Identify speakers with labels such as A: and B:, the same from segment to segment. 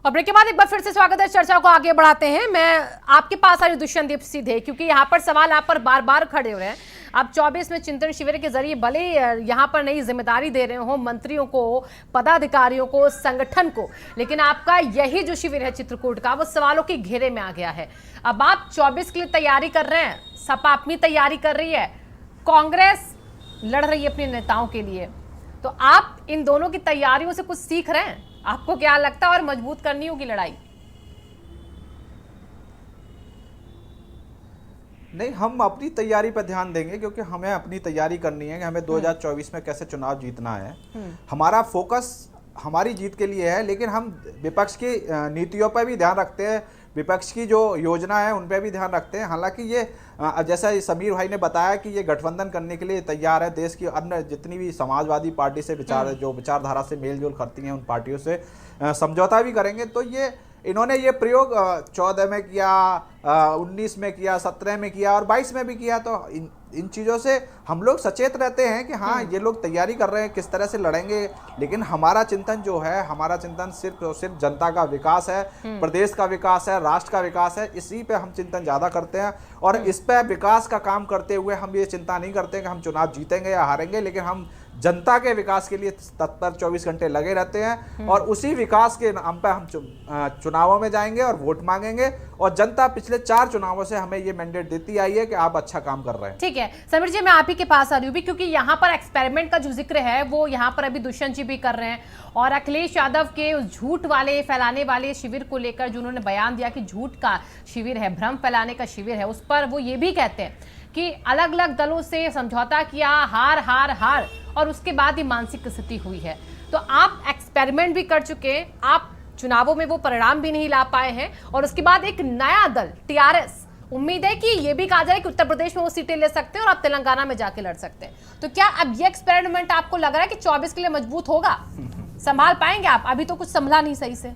A: और ब्रेक के बाद एक बार फिर से स्वागत है। चर्चा को आगे बढ़ाते हैं। मैं आपके पास आई दुष्यंत सीधे, क्योंकि यहाँ पर सवाल आप पर बार बार खड़े हो रहे हैं। आप 24 में चिंतन शिविर के जरिए भले यहाँ पर नई जिम्मेदारी दे रहे हो मंत्रियों को, पदाधिकारियों को, संगठन को, लेकिन आपका यही जो शिविर है चित्रकूट का, वो सवालों के घेरे में आ गया है। अब आप 24 के लिए तैयारी कर रहे हैं, सपा अपनी तैयारी कर रही है, कांग्रेस लड़ रही है अपने नेताओं के लिए, तो आप इन दोनों की तैयारियों से कुछ सीख रहे हैं? आपको क्या लगता है और मजबूत करनी होगी लड़ाई?
B: नहीं, हम अपनी तैयारी पर ध्यान देंगे, क्योंकि हमें अपनी तैयारी करनी है कि हमें 2024 में कैसे चुनाव जीतना है। हमारा फोकस हमारी जीत के लिए है, लेकिन हम विपक्ष की नीतियों पर भी ध्यान रखते हैं, विपक्ष की जो योजना है उन पर भी ध्यान रखते हैं। हालांकि ये जैसा समीर भाई ने बताया कि ये गठबंधन करने के लिए तैयार है, देश की अन्य जितनी भी समाजवादी पार्टी से जो विचारधारा से मेल जोल करती हैं उन पार्टियों से समझौता भी करेंगे। तो ये इन्होंने ये प्रयोग 14 में किया, 19 में किया, 17 में किया और 22 में भी किया। तो इन चीज़ों से हम लोग सचेत रहते हैं कि हाँ, ये लोग तैयारी कर रहे हैं, किस तरह से लड़ेंगे। लेकिन हमारा चिंतन जो है, हमारा चिंतन सिर्फ और सिर्फ जनता का विकास है, प्रदेश का विकास है, राष्ट्र का विकास है। इसी पे हम चिंतन ज़्यादा करते हैं और इस पे विकास का काम करते हुए हम ये चिंता नहीं करते कि हम चुनाव जीतेंगे या हारेंगे, लेकिन हम जनता के विकास के लिए तत्पर 24 घंटे लगे रहते हैं और उसी विकास के नाम पर हम चुनावों में जाएंगे और वोट मांगेंगे। और जनता पिछले 4 चुनावों से हमें ये मैंडेट देती आई है कि आप अच्छा काम कर रहे हैं।
A: ठीक है समीर जी, मैं आप ही के पास आ रही हूँ, क्योंकि यहाँ पर एक्सपेरिमेंट का जो जिक्र है वो यहाँ पर अभी दुष्यंत जी भी कर रहे हैं, और अखिलेश यादव के झूठ वाले फैलाने वाले शिविर को लेकर जो उन्होंने बयान दिया कि झूठ का शिविर है, भ्रम फैलाने का शिविर है, उस पर वो ये भी कहते हैं कि अलग अलग दलों से समझौता किया, हार हार हार, और उसके बाद ही मानसिक स्थिति हुई है। तो आप एक्सपेरिमेंट भी कर चुके हैं, आप चुनावों में वो परिणाम भी नहीं ला पाए हैं, और उसके बाद एक नया दल टीआरएस, उम्मीद है कि ये भी कहा जाए कि उत्तर प्रदेश में वो सीटें ले सकते हैं और आप तेलंगाना में जाके लड़ सकते हैं। तो क्या अब ये एक्सपेरिमेंट आपको लग रहा है कि 24 के लिए मजबूत होगा, संभाल पाएंगे आप? अभी तो कुछ संभला नहीं सही से।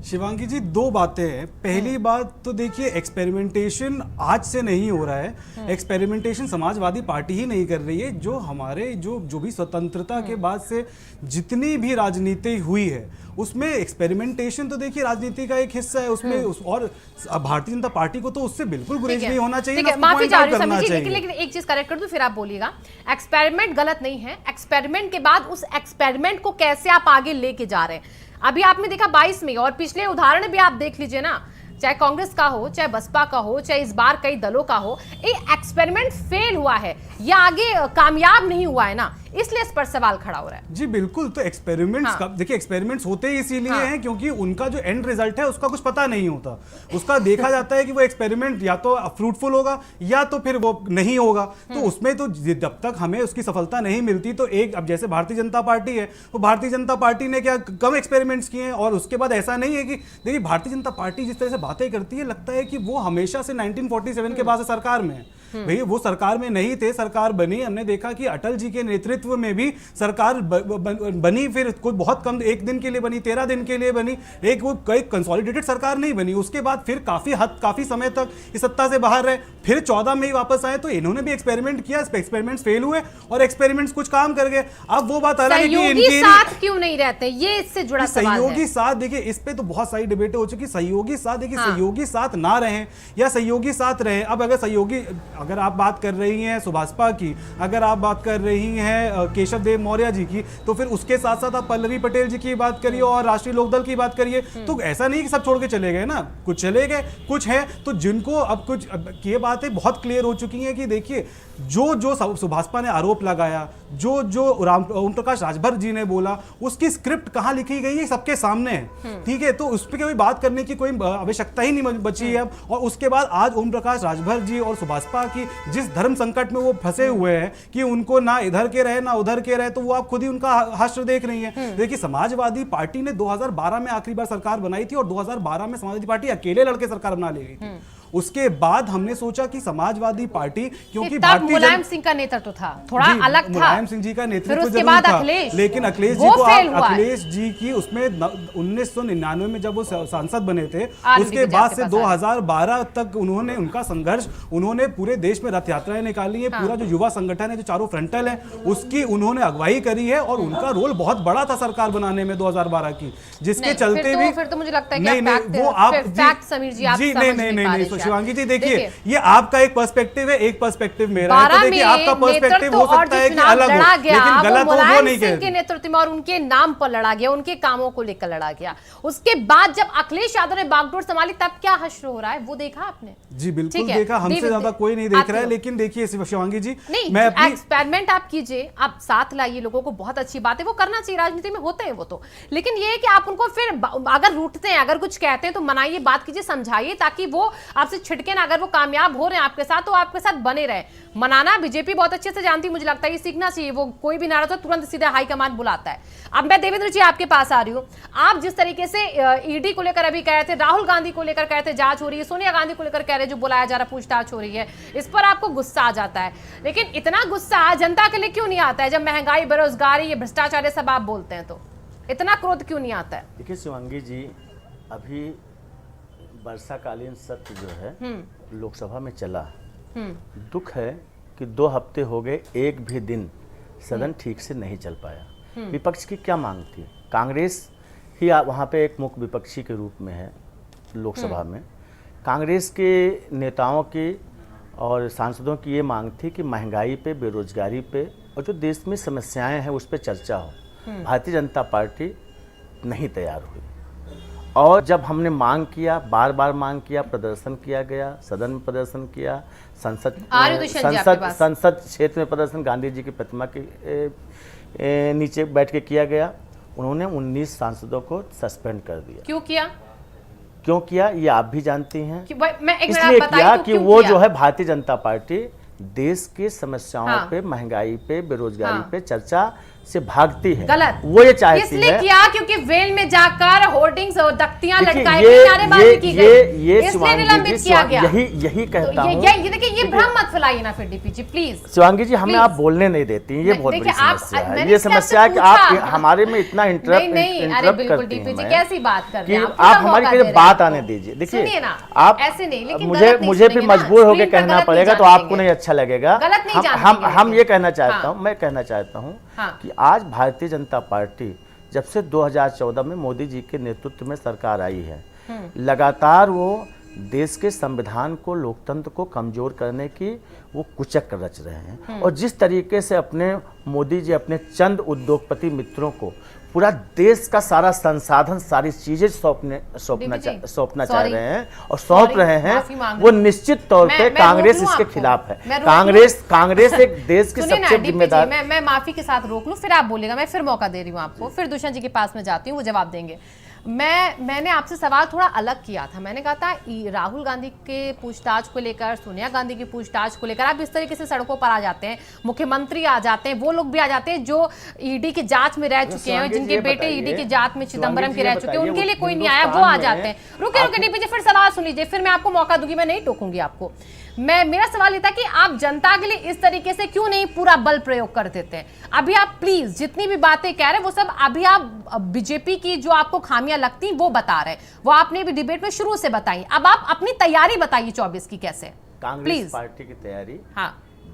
C: शिवांगी जी, 2 बातें हैं। पहली बात तो देखिए, एक्सपेरिमेंटेशन आज से नहीं हो रहा है। एक्सपेरिमेंटेशन समाजवादी पार्टी ही नहीं कर रही है। जो हमारे जो भी स्वतंत्रता के बाद से जितनी भी राजनीति हुई है, उसमें एक्सपेरिमेंटेशन तो देखिए राजनीति का एक हिस्सा है। उसमें और भारतीय जनता पार्टी को तो उससे बिल्कुल गुरेज नहीं होना चाहिए।
A: माफी चाह रही हूं, लेकिन एक चीज करेक्ट कर दूं, फिर आप बोलिएगा। एक्सपेरिमेंट गलत नहीं है, एक्सपेरिमेंट के बाद उस एक्सपेरिमेंट को कैसे आप आगे लेके जा रहे हैं। अभी आपने देखा 22 में, और पिछले उदाहरण भी आप देख लीजिए ना, चाहे कांग्रेस का हो, चाहे बसपा का हो, चाहे इस बार कई दलों का हो, ये एक्सपेरिमेंट फेल हुआ है या आगे कामयाब नहीं हुआ है ना, इसलिए इस पर सवाल खड़ा हो रहा है।
C: जी बिल्कुल। तो एक्सपेरिमेंट्स देखिए, एक्सपेरिमेंट्स होते ही इसीलिए हैं क्योंकि उनका जो एंड रिजल्ट है उसका कुछ पता नहीं होता। उसका देखा जाता है कि वो एक्सपेरिमेंट या तो फ्रूटफुल होगा या तो फिर वो नहीं होगा। तो उसमें तो जब तक हमें उसकी सफलता नहीं मिलती, तो एक अब जैसे भारतीय जनता पार्टी है, तो भारतीय जनता पार्टी ने क्या कम एक्सपेरिमेंट्स किए हैं। और उसके बाद ऐसा नहीं है कि देखिए, भारतीय जनता पार्टी जिस तरह से बातें करती है, लगता है कि वो हमेशा से 1947 के बाद से सरकार में है। भैया वो सरकार में नहीं थे, सरकार बनी। हमने देखा कि अटल जी के नेतृत्व में भी सरकार बनी, फिर कोई बहुत कम 1 दिन के लिए बनी, 13 दिन के लिए बनी, वो कोई कंसोलिडेटेड सरकार नहीं बनी। उसके बाद फिर काफी समय तक इस सत्ता से बाहर रहे, फिर 14 में ही वापस आए। तो इन्होंने भी एक्सपेरिमेंट किया, एक्सपेरिमेंट्स फेल हुए और एक्सपेरिमेंट्स कुछ काम कर गए। अब वो बात अलग है कि
A: इनके साथ क्यों नहीं रहते, ये इससे जुड़ा सवाल है।
C: सहयोगी साथ, देखिए इस पे तो बहुत सारी डिबेटें हो चुकी। सहयोगी साथ, देखिए सहयोगी साथ ना रहे या सहयोगी साथ रहे। अब अगर आप बात कर रही हैं सुभाषपा की, अगर आप बात कर रही हैं केशव देव मौर्य जी की, तो फिर उसके साथ साथ आप पल्लवी पटेल जी की बात करिए और राष्ट्रीय लोकदल की बात करिए। तो ऐसा नहीं कि सब छोड़ के चले गए ना, कुछ चले गए, कुछ है तो जिनको अब कुछ ये बातें बहुत क्लियर हो चुकी हैं कि देखिए, जो सुभाषपा ने आरोप लगाया, जो ओम प्रकाश राजभर जी ने बोला, उसकी स्क्रिप्ट कहां लिखी गई है सबके सामने है। ठीक है, तो उस पर कोई बात करने की कोई आवश्यकता ही नहीं बची है अब। और उसके बाद आज ओम प्रकाश राजभर जी और सुभाषपा की जिस धर्म संकट में वो फंसे हुए हैं कि उनको ना इधर के रहे ना उधर के रहे, तो वो आप खुद ही उनका हश्र देख रही हैं। देखिए, समाजवादी पार्टी ने 2012 में आखिरी बार सरकार बनाई थी और 2012 में समाजवादी पार्टी अकेले लड़के सरकार बना ले गई थी। उसके बाद हमने सोचा कि समाजवादी पार्टी, क्योंकि
A: तब मुलायम सिंह का नेतृत्व था, थोड़ा अलग था,
C: मुलायम सिंह जी का
A: फिर
C: नेतृत्व
A: उसके
C: जरूर
A: बाद
C: था,
A: अखिलेश,
C: लेकिन अखिलेश जी
A: वो
C: को
A: फेल हुआ है।
C: अखिलेश जी की उसमें 1999 में जब वो सांसद बने थे,
A: आरएनडी
C: उसके
A: के
C: बाद
A: आपके
C: से
A: पास
C: 2012 तक उन्होंने उनका संघर्ष, उन्होंने पूरे देश में रथ यात्राएं निकाली है, पूरा जो युवा संगठन है, जो चारों फ्रंटल है, उसकी उन्होंने अगुवाई करी है और उनका रोल बहुत बड़ा था सरकार बनाने में 2012 की, जिसके चलते भी
A: फिर तो मुझे लगता है कि
C: नहीं नहीं वो आप
A: फैक्ट समीर जी आप
C: जी
A: समझ
C: नहीं
A: नहीं पा रहे
C: नहीं शिवांगी जी, देखिए
A: देखिए,
C: ये आपका एक पर्सपेक्टिव है, एक पर्सपेक्टिव मेरा है, तो देखिए आपका पर्सपेक्टिव हो सकता है कि अलग हो, लेकिन गलत हो वो नहीं कह
A: के नेतृत्व में और उनके नाम पर लड़ा गया, उनके कामों को लेकर लड़ा गया। उसके बाद जब अखिलेश यादव ने बागडोर संभाली तब क्या हश्र हो रहा है वो देखा आपने?
C: जी बिल्कुल
A: ठीक है,
C: देखा, हमसे ज्यादा कोई नहीं देख रहा है,
A: हो।
C: लेकिन देखिए शिवांगी जी,
A: नहीं,
C: मैं अपनी
A: एक्सपेरिमेंट आप कीजिए, आप साथ लाइए लोगों को, बहुत अच्छी बात है, वो करना चाहिए, राजनीति में होते हैं वो तो, लेकिन ये है कि आप उनको फिर अगर रूठते हैं, अगर कुछ कहते हैं तो मनाइए, बात कीजिए, समझाइए, ताकि वो आपसे छिटके ना, अगर वो कामयाब हो रहे हैं आपके साथ तो आपके साथ बने रहे। मनाना बीजेपी बहुत अच्छे से जानती है, मुझे लगता है ये सीखना चाहिए, वो कोई भी नाराज हो तुरंत सीधा हाईकमान बुलाता है। अब मैं देवेंद्र जी आपके पास आ रही हूँ, आप जिस तरीके से ईडी को लेकर अभी कह रहे थे, राहुल गांधी को लेकर कह रहे थे जांच हो रही है, सोनिया गांधी को लेकर कह रहे जो बुलाया जा रहा पूछताछ हो रही है, इस पर आपको गुस्सा आ जाता है, लेकिन इतना गुस्सा जनता के लिए क्यों नहीं आता है जब महंगाई, बेरोजगारी, ये भ्रष्टाचार सब आप बोलते हैं तो इतना क्रोध क्यों नहीं आता है?
D: देखिए शिवांगी जी, अभी वर्षाकालीन सत्र जो है लोकसभा में चला, दुख है कि 2 हफ्ते हो गए, एक भी दिन सदन ठीक से नहीं चल पाया। विपक्ष की क्या मांग थी? कांग्रेस ही वहाँ पे एक मुख्य विपक्षी के रूप में है लोकसभा में। कांग्रेस के नेताओं की और सांसदों की ये मांग थी कि महंगाई पे, बेरोजगारी पे और जो देश में समस्याएं हैं उस पर चर्चा हो। भारतीय जनता पार्टी नहीं तैयार हुई, और जब हमने मांग किया, बार बार मांग किया, प्रदर्शन किया गया, सदन में प्रदर्शन किया, संसद क्षेत्र में प्रदर्शन गांधी जी की प्रतिमा के नीचे बैठ के किया गया, उन्होंने 19 सांसदों को सस्पेंड कर दिया। क्यों किया ये आप भी जानती हैं। इसलिए किया कि वो जो है भारतीय जनता पार्टी देश की समस्याओं पे, महंगाई पे, बेरोजगारी पे चर्चा से भागती है।
A: गलत,
D: वो ये चाहती है।
A: इसलिए किया क्योंकि वेल में जाकर होर्डिंग्स और तख्तियां लटकाई
D: गई,
A: नारेबाजी की गई,
D: ये
A: इसलिए निलंबित किया गया।
D: यही कहता हूं।
A: ये देखिए, ये भ्रम मत फैलाइए ना फिर डीपीजी प्लीज।
D: शिवांगी जी, हमें आप बोलने नहीं देती, ये बहुत बड़ी समस्या है। ये समस्या है कि आप हमारे में इतना इंटरप्ट करती हैं।
A: कैसी बात कर रहे हैं
D: आप हमारी बात आने दीजिए। देखिए आप
A: ऐसे नहीं, लेकिन
D: मुझे भी मजबूर होकर कहना पड़ेगा तो आपको नहीं अच्छा लगेगा। हम ये कहना चाहता हूँ, मैं कहना चाहता हूँ कि आज भारतीय जनता पार्टी जब से 2014 में मोदी जी के नेतृत्व में सरकार आई है, लगातार वो देश के संविधान को, लोकतंत्र को कमजोर करने की वो कुचक रच रहे हैं। और जिस तरीके से अपने मोदी जी अपने चंद उद्योगपति मित्रों को पूरा देश का सारा संसाधन, सारी चीजें सौंपना चाह रहे हैं और सौंप रहे हैं, वो निश्चित तौर पे कांग्रेस इसके खिलाफ है। कांग्रेस एक देश की सबसे जिम्मेदार।
A: मैं माफी के साथ रोक लूं, फिर आप बोलेगा, मैं फिर मौका दे रही हूँ आपको, फिर दुष्यंत जी के पास में जाती हूँ, वो जवाब देंगे। मैंने आपसे सवाल थोड़ा अलग किया था। मैंने कहा था राहुल गांधी के पूछताछ को लेकर, सोनिया गांधी की पूछताछ को लेकर आप इस तरीके से सड़कों पर आ जाते हैं, मुख्यमंत्री आ जाते हैं, वो लोग भी आ जाते हैं जो ईडी की जांच में रह चुके हैं, जिनके बेटे ईडी की जांच में चिदंबरम के रह चुके हैं, उनके लिए कोई नहीं आया, वो आ जाते हैं। रुके डीपीजी, फिर सवाल सुन लीजिए, फिर मैं आपको मौका दूंगी, मैं नहीं टोकूंगी आपको। मेरा सवाल ये था कि आप जनता के लिए इस तरीके से क्यों नहीं पूरा बल प्रयोग कर देते हैं? अभी आप प्लीज जितनी भी बातें कह रहे हैं वो सब अभी आप बीजेपी की जो आपको खामियां लगती वो बता रहे हैं, वो आपने भी डिबेट में शुरू से बताई। अब आप अपनी तैयारी बताइए 24 की कैसे।
D: कांग्रेस पार्टी की तैयारी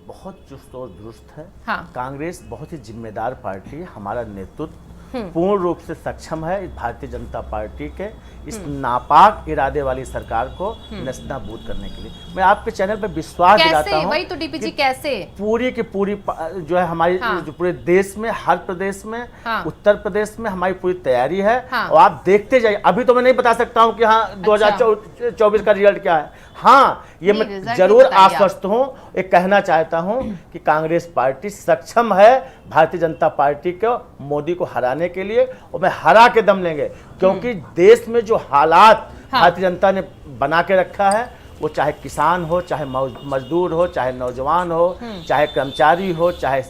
D: बहुत चुस्त और दुरुस्त है। कांग्रेस बहुत ही जिम्मेदार पार्टी है। हमारा नेतृत्व पूर्ण रूप से सक्षम है भारतीय जनता पार्टी के इस नापाक इरादे वाली सरकार को नस्तानाबूद करने के लिए। मैं आपके चैनल पर विश्वास दिलाता हूं,
A: वही तो डीपीजी, कैसे
D: पूरी की पूरी जो है हमारी जो पूरे देश में, हर प्रदेश में, उत्तर प्रदेश में हमारी पूरी तैयारी है। और आप देखते जाइए, अभी तो मैं नहीं बता सकता हूं कि हाँ 2024 का रिजल्ट क्या है। हाँ, ये मैं जरूर आश्वस्त हूं, एक कहना चाहता हूं कि कांग्रेस पार्टी सक्षम है भारतीय जनता पार्टी को, मोदी को हराने के लिए, और मैं हरा के दम लेंगे। क्योंकि देश में जो हालात भारतीय जनता ने बना के रखा है, वो चाहे किसान हो, चाहे मजदूर हो, चाहे नौजवान हो, चाहे कर्मचारी हो, चाहे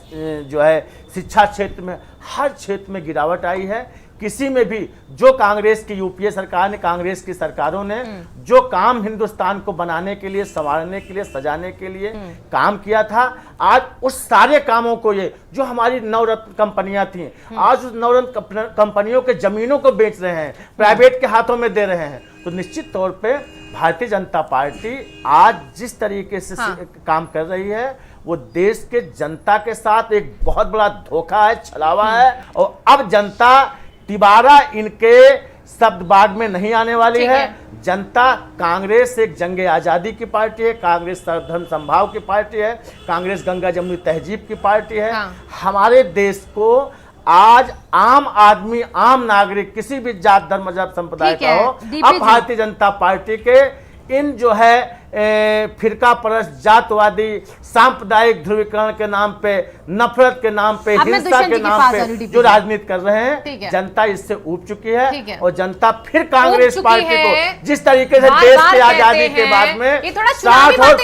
D: जो है शिक्षा क्षेत्र में, हर क्षेत्र में गिरावट आई है। किसी में भी जो कांग्रेस की यूपीए सरकार ने, कांग्रेस की सरकारों ने जो काम हिंदुस्तान को बनाने के लिए, संवारने के लिए, सजाने के लिए काम किया था, आज उस सारे कामों को ये जो हमारी नवरत्न कंपनियां थी, आज उस नवरत्न कंपनियों के जमीनों को बेच रहे हैं, प्राइवेट के हाथों में दे रहे हैं। तो निश्चित तौर पे भारतीय जनता पार्टी आज जिस तरीके से काम कर रही है वो देश के जनता के साथ एक बहुत बड़ा धोखा है, छलावा है। और अब जनता तिबारा इनके शब्द बाग में नहीं आने वाली है। जनता, कांग्रेस एक जंगे आज़ादी की पार्टी है, कांग्रेस सर्वधर्म संभाव की पार्टी है, कांग्रेस गंगा जमुनी तहजीब की पार्टी है। हमारे देश को आज आम आदमी, आम नागरिक, किसी भी जात धर्म मजहब संप्रदाय का हो, अब भारतीय जनता पार्टी के इन जो है फिरका परस्त, जातवादी, सांप्रदायिक ध्रुवीकरण के नाम पे, नफरत के नाम पे, हिंसा के नाम पे जो राजनीति कर रहे हैं, जनता इससे ऊब चुकी है। और जनता फिर कांग्रेस पार्टी को जिस तरीके से देश की आजादी के बाद में 60 और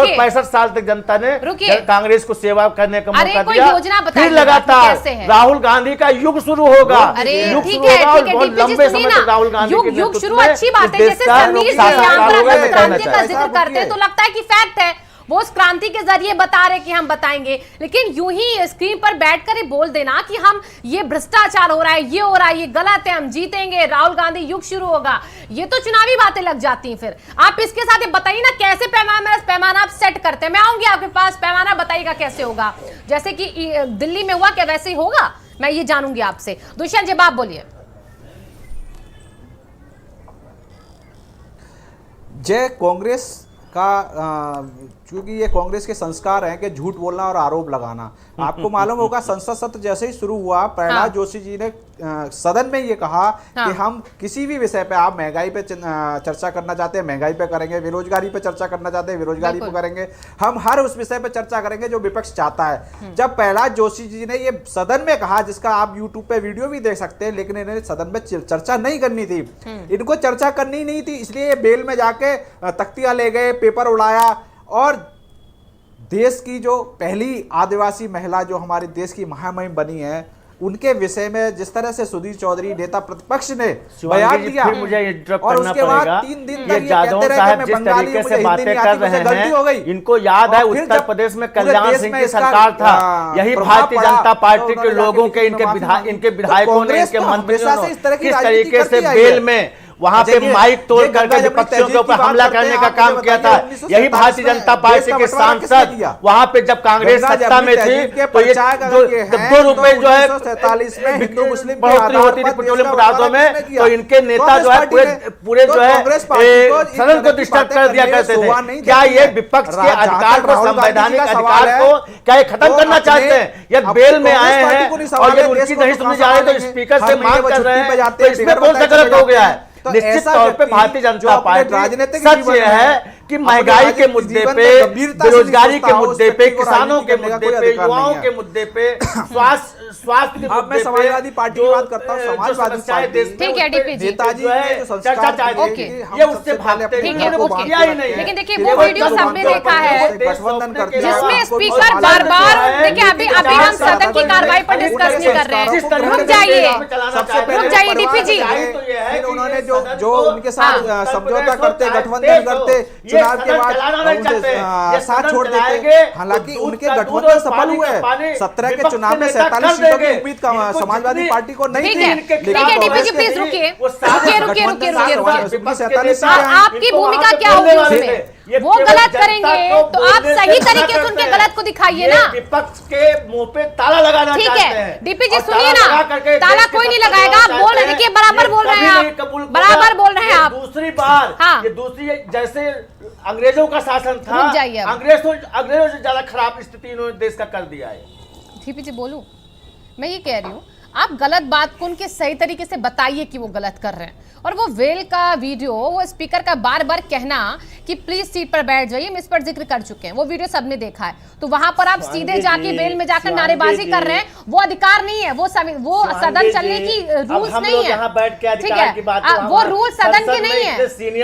D: 65 साल तक जनता ने कांग्रेस को सेवा करने का मौका दिया, फिर लगातार राहुल गांधी का युग शुरू होगा। लंबे समय तक राहुल गांधी के
A: क्रांति का जिक्र करते हैं तो लगता है कि फैक्ट है, वो उस क्रांति के जरिए बता रहे कि हम बताएंगे। लेकिन यूं ही स्क्रीन पर बैठकर ही बोल देना कि हम ये भ्रष्टाचार हो रहा है, ये हो रहा है, ये गलत है, हम जीतेंगे, राहुल गांधी युग शुरू होगा, ये तो चुनावी बातें लग जाती हैं। फिर आप इसके साथ ये बताइए ना कैसे पैमाना आप सेट करते हैं। मैं आऊंगी आपके पास, पैमाना बताइएगा कैसे होगा, जैसे कि दिल्ली में हुआ क्या वैसे ही होगा, मैं ये जानूंगी आपसे। दुष्यंत जी आप बोलिए।
B: जय कांग्रेस का, क्योंकि ये कांग्रेस के संस्कार हैं कि झूठ बोलना और आरोप लगाना। आपको मालूम होगा संसद सत्र जैसे ही शुरू हुआ, प्रहलाद जोशी जी ने सदन में ये कहा कि हम किसी भी विषय पे, आप महंगाई पे चर्चा करना चाहते हैं महंगाई पे करेंगे, बेरोजगारी पे चर्चा करना चाहते हैं बेरोजगारी पे करेंगे, हम हर उस विषय पे चर्चा करेंगे जो विपक्ष चाहता है। जब प्रहलाद जोशी जी ने ये सदन में कहा, जिसका आप यूट्यूब पे वीडियो भी देख सकते हैं, लेकिन इन्हें सदन में चर्चा नहीं करनी थी, इनको चर्चा करनी नहीं थी, इसलिए बेल में जाके तख्तियां ले गए, पेपर उड़ाया। और देश की जो पहली आदिवासी महिला जो हमारे देश की महामहिम बनी है, उनके विषय में जिस तरह से सुधीर चौधरी नेता प्रतिपक्ष ने बयान दिया, और उसके बाद 3 दिन तक ये कहते रहे कि मैं बंगाली, मुझे हिंदी नहीं आती, मुझे गलती हो गई।
D: इनको याद है उत्तर प्रदेश में कल्याण सिंह की सरकार था, यही भारतीय जनता पार्टी के लोगों के, इनके विधायकों ने, इनके मंत्रियों ने किस तरीके से बेल में वहां पे माइक तोड़ करके विपक्षियों के ऊपर हमला करने का काम किया था। यही भारतीय जनता पार्टी के सांसद वहां पे जब कांग्रेस सत्ता में थी तो ये ₹2 जो है
B: हिंदू मुस्लिम
D: बढ़ोतरी होती थी पेट्रोलियम पदार्थों में, तो इनके नेता जो है पूरे जो है सदन को डिस्टर्ब कर दिया करते थे। क्या ये विपक्ष के अधिकार को, संवैधानिक अधिकार को क्या ये खत्म करना चाहते हैं? ये बेल में आए हैं और ये उनकी नहीं सुनी जा रही तो स्पीकर से मांग कर रहे हैं, तो इसमें कौन सा गलत हो गया है? निश्चित तौर पे भारतीय जनता पार्टी सच ये है कि महंगाई के मुद्दे पे, बेरोजगारी के मुद्दे पे, किसानों के मुद्दे पे, युवाओं के मुद्दे पे, स्वास्थ्य के मुद्दे पे,
B: समाजवादी पार्टी की बात करता हूं, समाजवादी पार्टी,
A: ठीक है डीपी जी,
B: नेताजी ने जो संस्कार
D: ये उससे भागते हैं, वो किया ही नहीं।
A: लेकिन देखिए वो वीडियो सबने देखा है जिसमें स्पीकर बार-बार, देखिए अभी हम सदन की कार्रवाई पर डिस्कस नहीं कर रहे हैं, रुक जाइए डीपी जी।
B: उन्होंने जो उनके साथ समझौता करते, गठबंधन करते, चुनाव के बाद साथ छोड़ देते, हालांकि उनके गठबंधन सफल हुए। 17 के चुनाव में 47 सीटों की उम्मीद समाजवादी पार्टी को नहीं थी।
A: डीपी जी प्लीज रुकिए, आपकी भूमिका क्या होगी उसमें? वो गलत करेंगे तो आप सही तरीके से उनके गलत को दिखाइए ना।
D: विपक्ष के मुंह पे ताला लगाना
A: ठीक है डीपी जी, सुनिए ना, ताला कोई नहीं लगाएगा, आप बोल रहे हैं, देखिए बराबर बोल रहे हैं आप, बराबर बोल रहे हैं आप।
D: दूसरी बार ये दूसरी, जैसे अंग्रेजों का शासन था, अंग्रेजों से ज्यादा खराब स्थिति इन्होंने देश का कर दिया है।
A: डीपी जी बोलूं, मैं ये कह रही हूँ आप गलत बात को उनके सही तरीके से बताइए कि वो गलत कर रहे हैं। और वो वेल का वीडियो, वो स्पीकर का बार बार कहना कि प्लीज सीट पर बैठ जाइए, हम इस पर जिक्र कर चुके हैं, वो वीडियो सबने देखा है। तो वहां पर आप सीधे जाके वेल में जाकर नारेबाजी कर रहे हैं, वो अधिकार नहीं है, वो सदन चलने की रूल्स नहीं है, ठीक है, वो रूल सदन के नहीं है,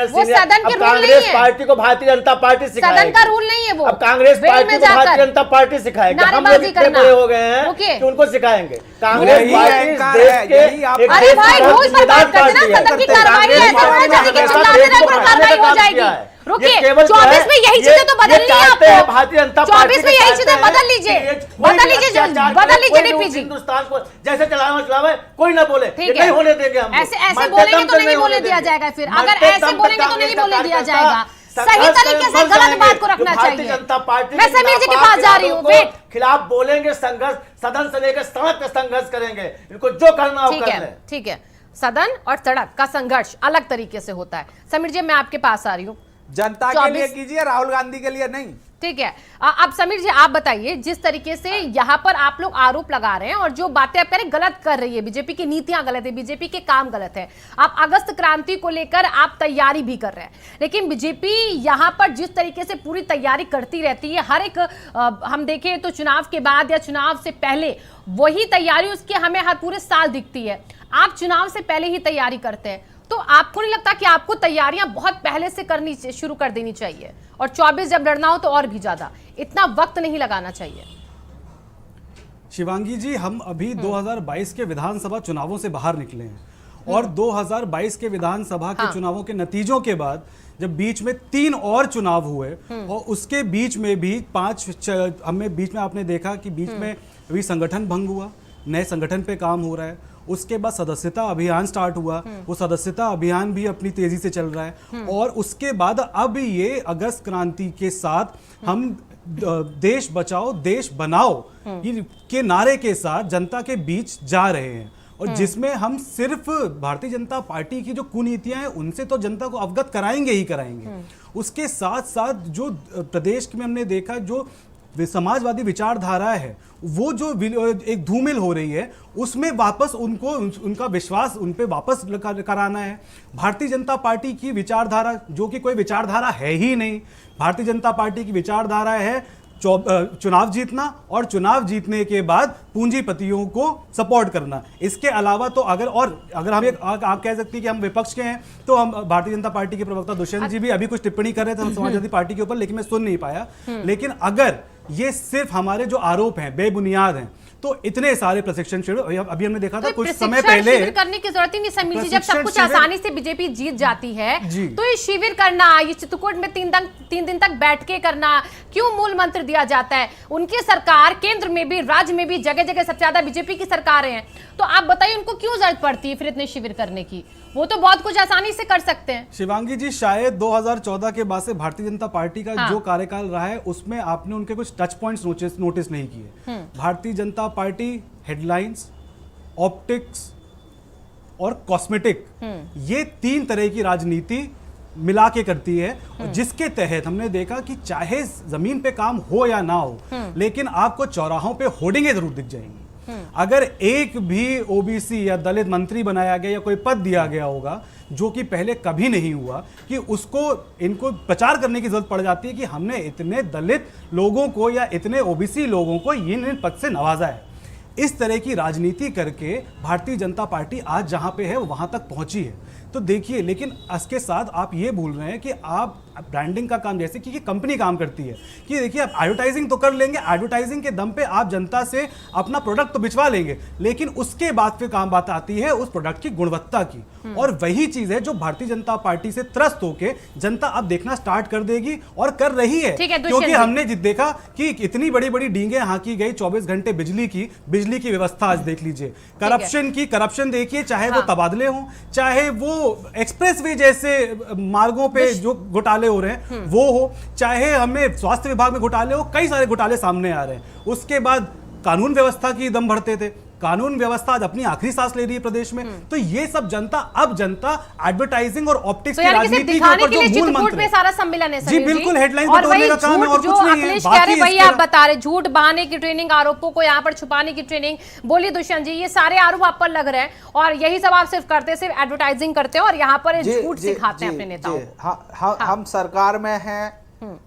A: वो सदन के रूल नहीं है,
D: पार्टी को भारतीय जनता पार्टी
A: सदन का रूल नहीं नहीं है वो।
D: अब कांग्रेस
A: वेल
D: पार्टी
A: में
D: को भारतीय
A: जाकर
D: जनता पार्टी सिखाएगी, हम लोग
A: नारेबाजी
D: इतने
A: करना।
D: बड़े हो गए हैं
A: ओके।
D: कि उनको सिखाएंगे। कांग्रेस
B: यही
D: पार्टी
B: अहंकार
D: देश
B: है,
D: के
B: यही आप-
D: एक
A: अरे
D: देश
A: भाई
D: की
A: रोज पर
D: जिम्मेदार
A: बात करते
D: पार्टी
A: ना,
D: है।
A: सदन की
B: करते हैं।
A: कार्रवाई है,
B: कांग्रेस
A: ऐसा होना चाहिए कि
D: हमेशा
A: चिल्लाते
D: देश
A: रहे
D: को
A: पर
D: बढ़ाने
A: कार्रवाई
D: का
A: हो
D: काम
A: जाएगी।
D: किया है।
A: रुकिए,
D: ये केवल क्या
A: 24
D: है,
A: में यही
D: ये-
A: चीजें तो बदलनी
D: ये
A: है
D: चाहते हैं
A: आपको।
D: भारतीय जनता
A: 24
D: पार्टी
A: में यही
D: के
A: चीजें
D: चाहते
A: बदल
D: हैं
A: लीजिए,
D: कि कोई
A: बदल
D: भी
A: लीजिए,
D: अत्याचार
A: बदल
D: करे,
A: लीजिए
D: कोई भी
A: डीपी जी।
D: हिंदुस्तान को जैसे चलावे कोई ना बोले,
A: ठीक
D: ये
A: है।
D: नहीं होने देंगे हम लोग।
A: ऐसे
D: मरते
A: बोलेंगे
D: दम
A: तो
D: पे
A: नहीं बोले
D: होने
A: दिया
D: देंगे।
A: जाएगा फिर।
D: मरते
A: अगर ऐसे
D: दम पे
A: बोलेंगे तो
D: कांग्रेस
A: नहीं
D: का
A: बोले दिया
D: कार्यकर्ता
A: जाएगा। सही
D: संघर्ष
A: तरीके से
D: मर
A: गलत
D: जाएंगे।
A: बात को रखना
D: जो भारतीय
A: चाहिए।
D: जनता पार्टी
A: मैं समीर जी के पास जा रही हूँ, वेट।
D: खिलाफ बोलेंगे, संघर्ष सदन से लेकर सड़क तक संघर्ष करेंगे। इनको जो करना हो
A: ठीक
D: कर
A: है,
D: लें।
A: ठीक है। सदन और सड़क का संघर्ष अलग तरीके से होता है। समीर जी मैं आपके पास आ रही हूँ।
B: जनता के लिए कीजिए, राहुल गांधी के लिए नहीं।
A: ठीक है। अब समीर जी आप बताइए, जिस तरीके से यहाँ पर आप लोग आरोप लगा रहे हैं और जो बातें आप कह रहे हैं गलत कर रही है बीजेपी की, नीतियां गलत है, बीजेपी के काम गलत है, आप अगस्त क्रांति को लेकर आप तैयारी भी कर रहे हैं, लेकिन बीजेपी यहाँ पर जिस तरीके से पूरी तैयारी करती रहती है हर एक हम देखें तो चुनाव के बाद या चुनाव से पहले वही तैयारी उसकी हमें हर पूरे साल दिखती है। आप चुनाव से पहले ही तैयारी करते हैं, तो आपको नहीं लगता कि आपको तैयारियां बहुत पहले से करनी शुरू कर देनी चाहिए और 24 जब लड़ना हो तो और भी ज्यादा, इतना वक्त नहीं लगाना चाहिए?
C: शिवांगी जी, हम अभी 2022 के विधानसभा चुनावों से बाहर निकले हैं और 2022 के विधानसभा के चुनावों के नतीजों के बाद जब बीच में 3 और चुनाव हुए और उसके बीच में भी हमें बीच में आपने देखा कि बीच में अभी संगठन भंग हुआ, नए संगठन पे काम हो रहा है, उसके बाद सदस्यता अभियान स्टार्ट हुआ, वो सदस्यता अभियान भी अपनी तेजी से चल रहा है और उसके बाद अब ये अगस्त क्रांति के साथ हम देश बचाओ देश बनाओ के नारे के साथ जनता के बीच जा रहे हैं और जिसमें हम सिर्फ भारतीय जनता पार्टी की जो कुनीतियां हैं उनसे तो जनता को अवगत कराएंगे ही कराएंगे, उसके साथ साथ जो प्रदेश में हमने देखा जो समाजवादी विचारधारा है वो जो एक धूमिल हो रही है उसमें वापस उनको उनका विश्वास उन पे वापस कराना है। भारतीय जनता पार्टी की विचारधारा जो कि कोई विचारधारा है ही नहीं, भारतीय जनता पार्टी की विचारधारा है चुनाव जीतना और चुनाव जीतने के बाद पूंजीपतियों को सपोर्ट करना। इसके अलावा तो अगर हम आप कह सकती हैं कि हम विपक्ष के हैं तो हम भारतीय जनता पार्टी के प्रवक्ता दुष्यंत जी भी अभी कुछ टिप्पणी कर रहे थे समाजवादी पार्टी के ऊपर, लेकिन मैं सुन नहीं पाया। लेकिन अगर ये सिर्फ हमारे जो आरोप हैं बेबुनियाद हैं तो इतने सारे प्रशिक्षण शिविर अभी हमने देखा था कुछ समय पहले
A: करने की जरूरत ही नहीं समीर जी, जब सब कुछ आसानी से बीजेपी जीत जाती है तो ये शिविर करना, ये चित्रकूट में 3 दिन तक बैठ के करना क्यों मूल मंत्र दिया जाता है? उनकी सरकार केंद्र में भी राज्य में भी जगह जगह सबसे ज्यादा बीजेपी की सरकारें हैं, तो आप बताइए उनको क्यों जरूरत पड़ती है फिर इतने शिविर करने की? वो तो बहुत कुछ आसानी से कर सकते हैं।
C: शिवांगी जी, शायद 2014 के बाद से भारतीय जनता पार्टी का जो कार्यकाल रहा है उसमें आपने उनके कुछ टच पॉइंट्स नोटिस नहीं किए। Bharatiya Janata party headlines, optics और कॉस्मेटिक ये 3 तरह की राजनीति मिला के करती है और जिसके तहत हमने देखा कि चाहे जमीन पे काम हो या ना हो लेकिन आपको चौराहों पे होर्डिंगें जरूर दिख जाएंगी। अगर एक भी ओबीसी या दलित मंत्री बनाया गया या कोई पद दिया गया होगा जो कि पहले कभी नहीं हुआ कि उसको इनको प्रचार करने की जरूरत पड़ जाती है कि हमने इतने दलित लोगों को या इतने ओबीसी लोगों को इन पद से नवाजा है। इस तरह की राजनीति करके भारतीय जनता पार्टी आज जहां पे है वहां तक पहुंची है। तो देखिए, लेकिन इसके साथ आप ये भूल रहे हैं कि आप ब्रांडिंग का काम जैसे कि कंपनी काम करती है कि देखिए आप एडवर्टाइजिंग तो कर लेंगे, एडवर्टाइजिंग के दम पे आप जनता से अपना प्रोडक्ट तो बिचवा लेंगे, लेकिन उसके बाद फिर काम बात आती है उस प्रोडक्ट की गुणवत्ता की। और वही चीज है जो भारतीय जनता पार्टी से त्रस्त होके जनता अब देखना स्टार्ट कर देगी और कर रही है, क्योंकि हमने देखा कि इतनी बड़ी बड़ी डींगे हाँकी गई 24 घंटे बिजली की व्यवस्था आज देख लीजिए, करप्शन देखिए, चाहे वो तबादले हों, चाहे वो एक्सप्रेसवे जैसे मार्गों पे जो घोटाले हो रहे हैं वो हो, चाहे हमें स्वास्थ्य विभाग में घोटाले हो, कई सारे घोटाले सामने आ रहे हैं। उसके बाद कानून व्यवस्था की दम भरते थे, कानून व्यवस्था आज अपनी आखिरी सांस ले रही है प्रदेश में। तो ये सब जनता एडवर्टाइजिंग और ऑप्टिक्स की राजनीति के ऊपर जो मूल मंत्र
A: में सारा सम्मेलन है
C: जी बिल्कुल हेडलाइन बटोरने का काम है और कुछ नहीं है।
A: बाकी वही आप बता रहे, झूठ बहाने की ट्रेनिंग, आरोपों को यहाँ पर छुपाने की ट्रेनिंग। बोलिए दुष्यंत जी, ये सारे आरोप आप पर लग रहे हैं और यही सब आप सिर्फ करते, सिर्फ एडवर्टाइजिंग करते हैं और यहाँ पर झूठ सिखाते हैं अपने नेताओं।
B: हम सरकार में हैं,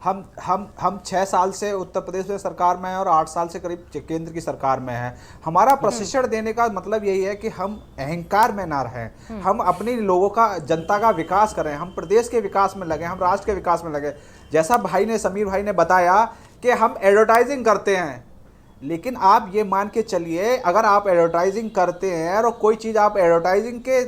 B: हम 6 साल से उत्तर प्रदेश में सरकार में है और 8 साल से करीब केंद्र की सरकार में है। हमारा प्रशिक्षण देने का मतलब यही है कि हम अहंकार में ना रहें, हम अपने लोगों का, जनता का विकास करें, हम प्रदेश के विकास में लगे, हम राष्ट्र के विकास में लगे। जैसा समीर भाई ने बताया कि हम एडवर्टाइजिंग करते हैं, लेकिन आप ये मान के चलिए, अगर आप एडवर्टाइजिंग करते हैं और कोई चीज आप एडवर्टाइजिंग के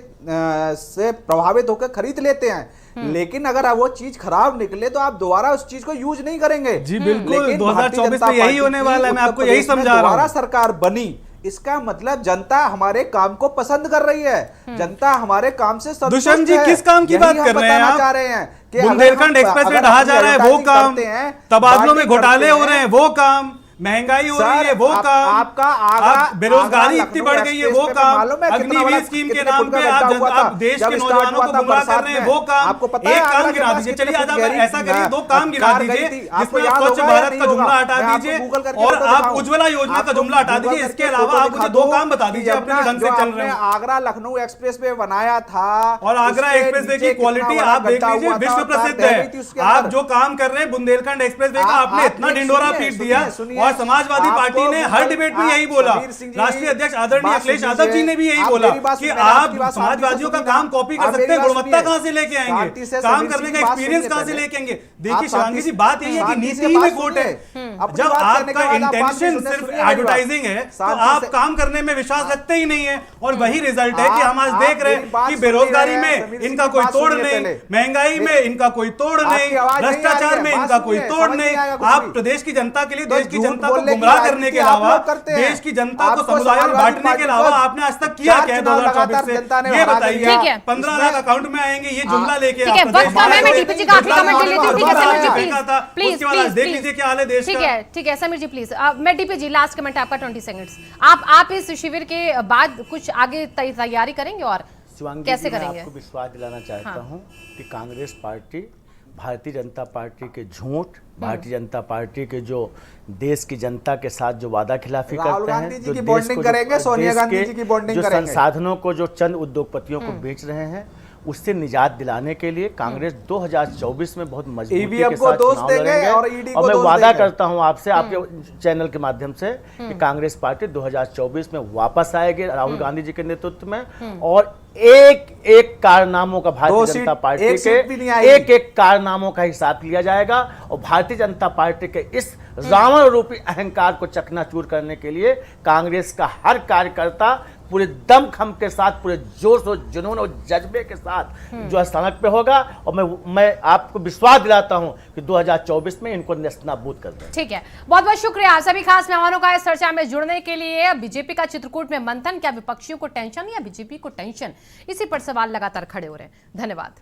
B: से प्रभावित होकर खरीद लेते हैं, लेकिन अगर वो चीज खराब निकले तो आप दोबारा उस चीज को यूज नहीं करेंगे।
C: जी बिल्कुल,
B: लेकिन
C: 2024 में यही होने वाला है, मैं आपको यही समझा रहा हूं।
B: दोबारा सरकार बनी, इसका मतलब जनता हमारे काम को पसंद कर रही है, जनता हमारे काम से संतुष्ट है।
C: दुष्यंत जी, किस काम की बात कर रहे हैं आप?
B: चाह रहे हैं कि
C: बुंदेलखंड एक्सप्रेस वे ढहा जा रहा है, वो काम, तबादलों में घोटाले हो रहे हैं, वो काम, महंगाई हो रही है, वो काम,
B: आपका आगरा
C: बेरोजगारी इतनी बढ़ गई है, वो काम, अग्निवीर स्कीम के नाम पे आप देश के नौजवानों को गुमराह कर रहे हैं, वो काम, एक काम गिना दीजिए। चलिए आज आप ऐसा करिए, 2 काम गिना दीजिए, जिसमें आप स्वच्छ भारत का जुमला हटा दीजिए और आप उज्ज्वला योजना का जुमला हटा दीजिए। इसके अलावा आप मुझे 2 काम बता दीजिए अपने ढंग से चल रहे हैं।
B: आगरा लखनऊ एक्सप्रेस वे बनाया था,
C: और आगरा एक्सप्रेस वे की क्वालिटी आप देख लीजिए, विश्व प्रसिद्ध है। आप जो काम कर रहे हैं बुंदेलखंड एक्सप्रेस वे का, आपने इतना ढिंडोरा पीट दिया और समाजवादी पार्टी ने हर डिबेट में यही बोला, राष्ट्रीय अध्यक्ष आदरणीय अखिलेश यादव जी ने भी यही बोला कि आप समाजवादियों का काम कॉपी कर सकते हैं, गुणवत्ता कहां से लेके आएंगे, काम करने का एक्सपीरियंस कहां से लेके आएंगे। देखिए शिवांगी जी, बात यही है कि नीति ही में खोट है। जब आपका इंटेंशन सिर्फ एडवर्टाइजिंग है तो आप काम करने में विश्वास रखते ही नहीं है, और वही रिजल्ट है कि हम आज देख रहे हैं कि बेरोजगारी में इनका कोई तोड़ नहीं, महंगाई में इनका कोई तोड़ नहीं, भ्रष्टाचार में इनका कोई तोड़ नहीं। आप प्रदेश की जनता के लिए, देश की जनता को गुमराह करने के अलावा, देश की जनता को समुदायों में बांटने के अलावा आपने आज तक किया क्या है 2024 से, ये बताइए। 15 लाख अकाउंट में आएंगे, ये जुमला लेके
A: ठीक है, वक्त कम है, मैं डीपीजी का आखिरी कमेंट ले लेती हूं। ठीक है समीर जी, प्लीज प्लीज
C: देख लीजिए क्या हाल है देश का।
A: ठीक है समीर जी प्लीज, मैं डीपीजी लास्ट कमेंट आपका 20 सेकंड्स। आप इस शिविर के बाद कुछ आगे तैयारी करेंगे और कैसे करेंगे?
D: मैं आपको विश्वास दिलाना चाहता हूं कि कांग्रेस पार्टी, भारतीय जनता पार्टी के झूठ, भारतीय जनता पार्टी के जो देश की जनता के साथ जो वादा खिलाफी करते हैं, जो देश को, सोनिया गांधी जी की बॉन्डिंग करेंगे, जो संसाधनों को जो चंद उद्योगपतियों को बेच रहे हैं, उससे निजात दिलाने के लिए कांग्रेस 2024 में बहुत मजबूती के साथ चुनाव लड़ेंगे। और मैं वादा करता हूं आपसे, आपके चैनल के माध्यम से, कि कांग्रेस पार्टी 2024 में वापस आएगी राहुल गांधी जी के नेतृत्व में, और एक कारनामों का भारतीय जनता पार्टी के एक कारनामों का हिसाब लिया जाएगा, और भारतीय जनता पार्टी के इस रावण रूपी अहंकार को चकनाचूर करने के लिए कांग्रेस का हर कार्यकर्ता पूरे दमखम के साथ, पूरे जोश और जुनून और जज्बे के साथ जो है सड़क पे होगा। और मैं आपको विश्वास दिलाता हूं कि 2024 में इनको नेस्तनाबूद कर देंगे।
A: ठीक है, बहुत बहुत शुक्रिया सभी खास मेहमानों का इस चर्चा में जुड़ने के लिए। बीजेपी का चित्रकूट में मंथन, क्या विपक्षियों को टेंशन या बीजेपी को टेंशन, इसी पर सवाल लगातार खड़े हो रहे हैं। धन्यवाद।